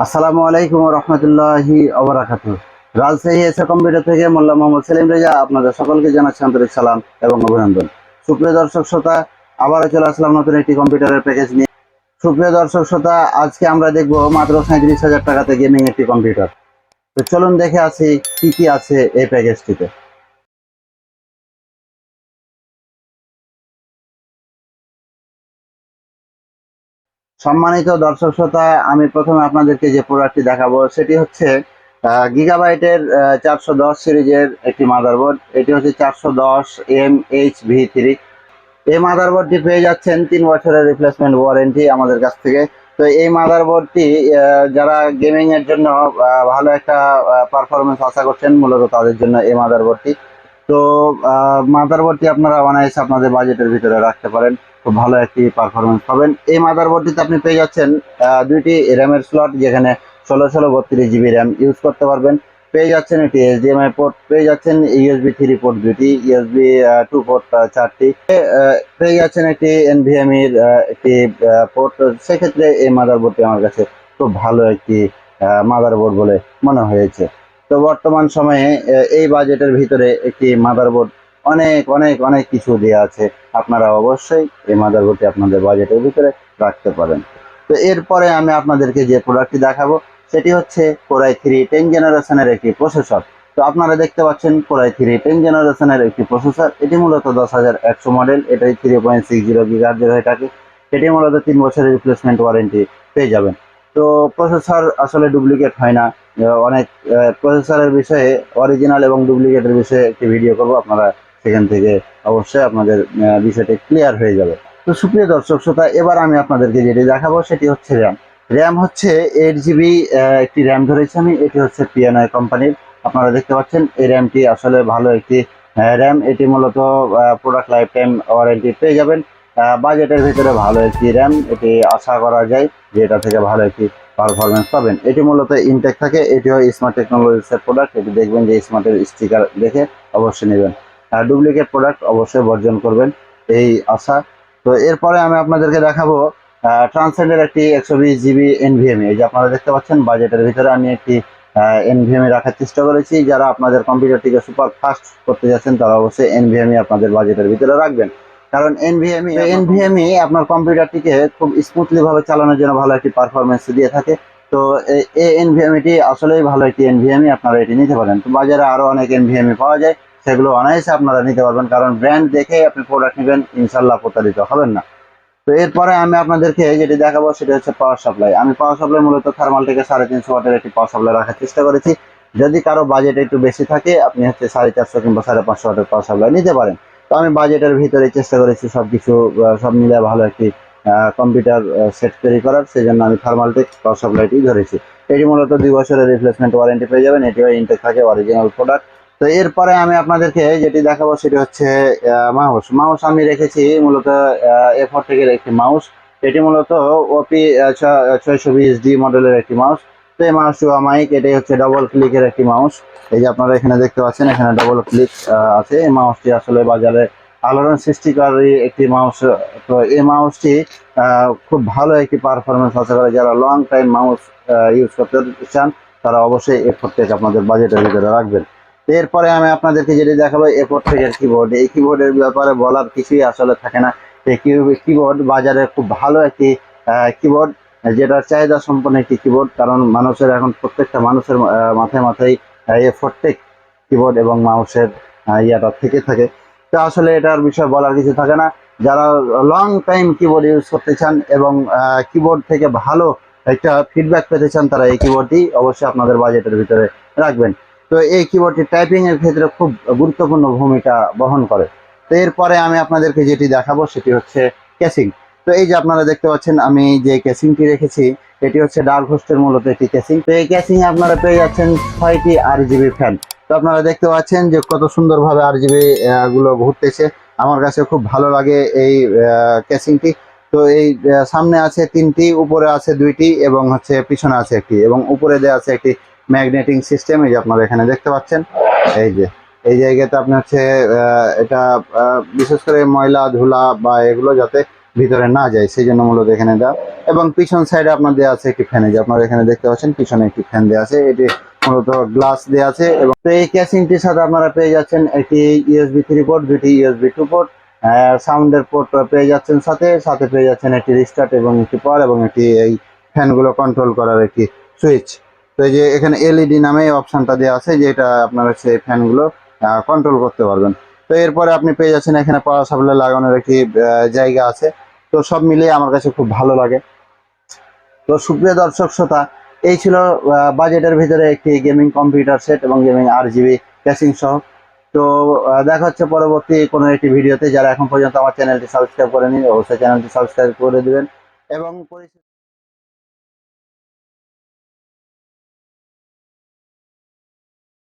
আসসালামু আলাইকুম ওয়া রাহমাতুল্লাহি ওয়া বারাকাতুহু। রাজশাহী এস.এ কম্পিউটার থেকে মোল্লা মোহাম্মদ সেলিম রেজা আপনাদের সকলকে জানাচ্ছি আন্তরিক সালাম এবং অভিনন্দন। সুপ্রিয় দর্শক শ্রোতা, আবারও চলে আসলাম নতুন একটি কম্পিউটারের প্যাকেজ নিয়ে। সুপ্রিয় দর্শক শ্রোতা, আজকে আমরা দেখব মাত্র 37,000 টাকাতে গেমিং একটি কম্পিউটার। তো চলুন দেখে আসি কি কি আছে এই প্যাকেজটিতে। সম্মানিত দর্শক শ্রোতা, আমি প্রথমে আপনাদেরকে যে প্রোডাক্টটি দেখাবো সেটি হচ্ছে গিগাবাইটের 410 সিরিজের একটি মাদারবোর্ড। এটি হচ্ছে 410 MHV3। এই মাদারবোর্ডটি পেয়ে যাচ্ছেন 3 বছরের রিপ্লেসমেন্ট ওয়ারেন্টি আমাদের কাছ থেকে। তো এই মাদারবোর্ডটি যারা গেমিং এর জন্য ভালো একটা পারফরমেন্স আশা করছেন, মূলত তাদের জন্য এই মাদারবোর্ডটি। তো মাদারবোর্ডটি আপনারা অনায়াসে আপনাদের বাজেটের ভিতরে রাখতে পারেন, খুব ভালো একটি পারফরমেন্স পাবেন। এই মাদারবোর্ডটিতে আপনি পেয়ে যাচ্ছেন দুইটি র্যামের স্লট, যেখানে 16 32 GB র্যাম ইউজ করতে পারবেন। পেয়ে যাচ্ছেন একটি HDMI পোর্ট, পেয়ে যাচ্ছেন USB 3 পোর্ট দুটি, USB 2 পোর্ট 4টি, পেয়ে যাচ্ছেন একটি NVMe এর একটি পোর্ট। সেক্ষেত্রে এই মাদারবোর্ডটি আমার কাছে খুব ভালো একটি মাদারবোর্ড বলে মনে হয়েছে। তো বর্তমান সময়ে এই বাজেটের ভিতরে একটি মাদারবোর্ড অনেক অনেক অনেক কিছু দেওয়া আছে, আপনারা অবশ্যই এই মাদারবোর্ডটি আপনাদের বাজেটের ভিতরে রাখতে পারেন। তো এরপরে আমি আপনাদেরকে যে প্রোডাক্টটি দেখাবো সেটি হচ্ছে Core i3 10 জেনারেশনের একটি প্রসেসর। তো আপনারা দেখতে পাচ্ছেন Core i3 10 জেনারেশনের একটি প্রসেসর। এটি মূলত 10100 মডেল, এটাই 3.60 GHz হয়ে থাকে। এটি মূলত 3 বছরের রিপ্লেসমেন্ট ওয়ারেন্টি পেয়ে যাবেন। তো প্রসেসর আসলে ডুপ্লিকেট হয় না। অনেক প্রসেসরের বিষয়ে, অরিজিনাল এবং ডুপ্লিকেটের বিষয়ে একটি ভিডিও করব, আপনারা সেখান থেকে অবশ্যই আপনাদের বিষয়টি ক্লিয়ার হয়ে যাবে। তো সুপ্রিয় দর্শক শ্রোতা, এবার আমি আপনাদেরকে যেটি দেখাবো সেটি হচ্ছে র্যাম। র্যাম হচ্ছে 8 GB একটি র্যাম ধরেছি আমি। এটি হচ্ছে পিএনআই কোম্পানির। আপনারা দেখতে পাচ্ছেন এই র্যামটি আসলে ভালো একটি র্যাম। এটি মূলত প্রোডাক্ট লাইফ টাইম ওয়ারেন্টি পেয়ে যাবেন। বাজেটের ভিতরে ভালো একটি র্যাম, এটি আশা করা যায় যে এটা থেকে ভালো একটি পারফরমেন্স পাবেন। এটি মূলত ইনটেক থাকে, এটিও স্মার্ট টেকনোলজিসের প্রোডাক্ট। এটি দেখবেন যে স্মার্টের স্টিকার দেখে অবশ্যই নেবেন। ডুপ্লিকেট প্রোডাক্ট অবশ্যই বর্জন করবেন, এই আশা। তো এরপরে আমি আপনাদেরকে দেখাবো ট্রান্সেন্ডের একটি 120 GB NVMe। এই যে আপনারা দেখতে পাচ্ছেন বাজেটের ভিতরে আমি একটি NVMe রাখার চেষ্টা করেছি। যারা আপনাদের কম্পিউটারটিকে সুপার ফাস্ট করতে যাচ্ছেন তারা অবশ্যই NVMe আপনাদের বাজেটের ভিতরে রাখবেন, কারণ NVMe আপনার কম্পিউটারটিকে খুব স্মুথলি ভাবে চালানোর জন্য ভালো একটি পারফরমেন্স দিয়ে থাকে। তো এই NVMeটি আসলেই ভালো একটি NVMe, আপনারা এটি নিতে পারেন। তো বাজারে আরো অনেক NVMe পাওয়া যায়, সেগুলো অনায়াসে আপনারা নিতে পারবেন, কারণ ব্র্যান্ড দেখে আপনি প্রোডাক্ট নেবেন, ইনশাল্লাহ প্রতারিত হবেন না। তো এরপরে আমি আপনাদেরকে যেটি দেখাবো সেটা হচ্ছে পাওয়ার সাপ্লাই। আমি পাওয়ার সাপ্লাই মূলত থার্মালটেকের 350 ওয়াটের একটি পাওয়ার সাপ্লাই রাখার চেষ্টা করেছি। যদি কারো বাজেট একটু বেশি থাকে, আপনি হচ্ছে 450 কিংবা 550 ওয়াটের পাওয়ার সাপ্লাই নিতে পারেন। তো আমি বাজেটের ভিতরে চেষ্টা করেছি সবকিছু সব মিলে ভালো একটি কম্পিউটার সেট তৈরি করার, সেই জন্য আমি থার্মালটেক পাওয়ার সাপ্লাইটি ধরেছি। এটি মূলত 2 বছরের রিপ্লেসমেন্ট ওয়ারেন্টি পেয়ে যাবেন, এটিও ইনটেক থাকে, অরিজিনাল প্রোডাক্ট। তো এরপরে আমি আপনাদেরকে যেটি দেখাবো সেটি হচ্ছে মাউস। মাউস আমি রেখেছি মূলত A4 থেকে একটি মাউস। এটি মূলত ওপি 620D মডেলের একটি মাউস। তো এই মাউসটি আমাইক, এটাই হচ্ছে ডবল ক্লিকের একটি মাউস। এই যে আপনারা এখানে দেখতে পাচ্ছেন, এখানে ডবল ক্লিক আছে। এই মাউসটি আসলে বাজারে আলোড়ন সৃষ্টিকারী একটি মাউস। তো এই মাউসটি খুব ভালো একটি পারফরমেন্স আছে, করে যারা লং টাইম মাউস ইউজ করতে চান তারা অবশ্যই A4 থেকে আপনাদের বাজেটের ভিতরে রাখবেন। এরপরে আমি আপনাদেরকে যেটি দেখাবো A4 থেকে কিবোর্ড। এই কিবোর্ডের ব্যাপারে বলার কিছুই আসলে থাকে না। এই কিবোর্ড বাজারে খুব ভালো একটি কিবোর্ড, যেটার চাহিদা সম্পন্ন একটি কিবোর্ড, কারণ মানুষের এখন প্রত্যেকটা মানুষের মাথায় মাথায় A4 টেক কিবোর্ড এবং মাউসের ইয়াটা থেকে থাকে। তো আসলে এটার বিষয়ে বলার কিছু থাকে না। যারা লং টাইম কিবোর্ড ইউজ করতে চান এবং কিবোর্ড থেকে ভালো একটা ফিডব্যাক পেতে চান, তারা এই কিবোর্ডটি অবশ্যই আপনাদের বাজেটের ভিতরে রাখবেন। তো এই কিবোর্ডটি টাইপিং এর ক্ষেত্রে খুব গুরুত্বপূর্ণ ভূমিকা বহন করে। তো এরপরে আমি আপনাদেরকে যেটি দেখাবো সেটি হচ্ছে কেসিং। তো এই যে আপনারা দেখতে পাচ্ছেন আমি যে কেসিংটি রেখেছি, এটি হচ্ছে ডার্ক হোস্টের মূলত একটি কেসিং। তো এই কেসিং আপনারা পেয়ে যাচ্ছেন 6টি RGB ফ্যান। তো আপনারা দেখতে পাচ্ছেন যে কত সুন্দরভাবে RGB গুলো ঘুরতেছে, আমার কাছে খুব ভালো লাগে এই কেসিংটি। তো এই সামনে আছে 3টি, উপরে আছে 2টি এবং হচ্ছে পিছনে আছে একটি, এবং উপরে দেওয়া আছে একটি ম্যাগনেটিং সিস্টেম। এই যে আপনারা এখানে দেখতে পাচ্ছেন, এই যে এই জায়গাতে আপনি হচ্ছে এটা বিশেষ করে ময়লা ধুলা বা এগুলো যাতে ভিতরে না যায়, সেই জন্য মূলত এখানে দেওয়া। এবং পিছন সাইডে আপনার দেওয়া আছে একটি ফ্যান, যে আপনারা এখানে দেখতে পাচ্ছেন পিছনে একটি ফ্যান দেওয়া আছে, এটি মূলত গ্লাস দেওয়া আছে। এবং তো এই ক্যাসিংটির সাথে আপনারা পেয়ে যাচ্ছেন একটি ইউএসবি 3 পোর্ট, দুটি ইউএসবি 2 পোর্ট, সাউন্ডের পোর্ট পেয়ে যাচ্ছেন, সাথে সাথে পেয়ে যাচ্ছেন একটি রিস্টার্ট এবং একটি পাওয়ার এবং একটি এই ফ্যানগুলো কন্ট্রোল করার একটি সুইচ। তো এই যে এখানে এলইডি নামে অপশনটা দেওয়া আছে, যেটা আপনারা সেই ফ্যানগুলো কন্ট্রোল করতে পারবেন। তো এরপরে আপনি পেয়ে যাচ্ছেন এখানে পাওয়ার সাপ্লাই লাগানোর একটি জায়গা আছে। তো সব মিলিয়ে আমার কাছে খুব ভালো লাগে। তো সুপ্রিয় দর্শক শ্রোতা, এই ছিল বাজেটের ভিতরে একটি গেমিং কম্পিউটার সেট এবং গেমিং 8 জিবি ক্যাসিং সহ। তো দেখা হচ্ছে পরবর্তী কোনো একটি ভিডিওতে। যারা এখন পর্যন্ত আমার চ্যানেলটি সাবস্ক্রাইব করেনি, অবশ্যই চ্যানেলটি সাবস্ক্রাইব করে দিবেন এবং